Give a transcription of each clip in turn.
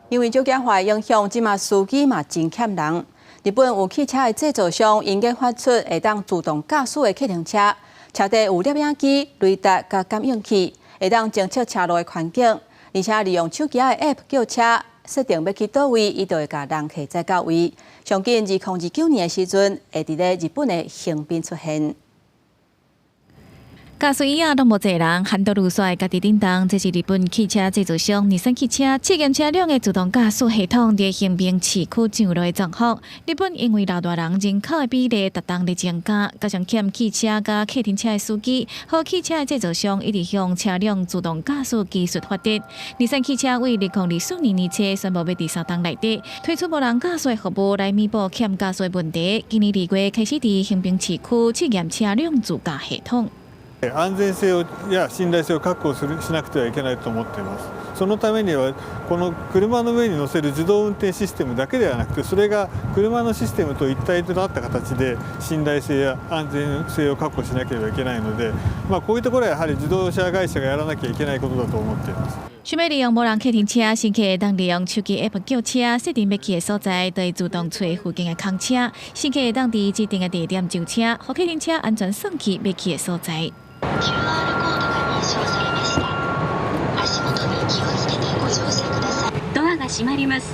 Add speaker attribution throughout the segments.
Speaker 1: 因为酒驾坏影响，即马司机嘛真欠人。日本有汽车的制造商应该发出会当自动驾驶的客停车，车底有摄影机、雷达甲感应器，会当侦测车路的环境，而且利用手机的 App 叫车，设定要去倒位，伊就会甲人客载到位。上近2029年的时阵，会伫咧日本的横滨出现。
Speaker 2: 驾驶椅都无侪人，handle路帅家己叮当，这是日本汽车制造商日产汽车试验车辆的自动驾驶系统伫横滨市区上路的状况。日本因为老大人人口的比例逐当伫增加，加上欠汽车甲客停车的司机，和汽车的制造商一直向车辆自动驾驶技术发展。日产汽车为2024年年初宣布要第3档内底推出无人驾驶服务来弥补欠驾驶问题。今年2月开始伫横滨市区试验車輛自駕系統。
Speaker 3: 安全性や信頼性を確保しなくてはいけないと思っています。そのためにはこの車の上に乗せる自動運転システムだけではなくて、それが車のシステムと一体となった形で信頼性や安全性を確保しなければいけないので、こういうところはやはり自動車会社がやらなきゃいけないことだと思っています。
Speaker 2: 想要利用无人客停车，乘客会当利用手机 App 叫车，设定要去的所在，就会自动找附近的空车。乘客会当伫指定的地点上车，互客停车安全送去要去的所在。
Speaker 4: QR コードが認証されました。足元に気をつけてご乗車ください。ドアが閉まります。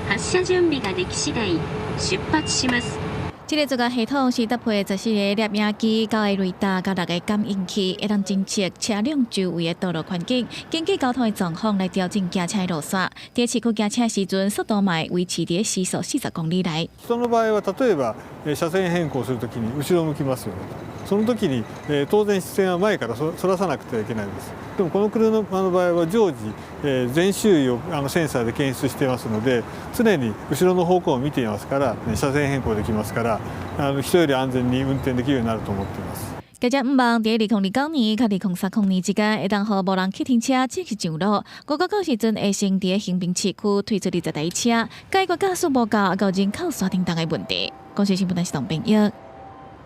Speaker 4: 発車準備ができ次第出発します。
Speaker 2: 这个自驾系统是搭配14个摄影机、9个雷达、甲6个感应器，会当侦测车辆周围的道路环境，根据交通的状况来调整行车路线。在市区行车时阵，速度嘛维持在时速40公里内。
Speaker 3: その場合は例えば車線変更するときに後ろ向きますよね。その時に当然視線は前からそらさなくてはいけないです。でもこの車の場合は常時全周囲をセンサーで検出していますので、常に後ろの方向を見ていますから、車線変更できますから。 人より安全に運転できるようになると思っています。
Speaker 2: 大家唔忘伫2029年、甲2030年之間，會當互無人客停車正式上路。5月到時陣會先伫橫濱市區推出20台車，解決駕駛無夠、人口刷叮當的問題。公司新聞台是董炳玉。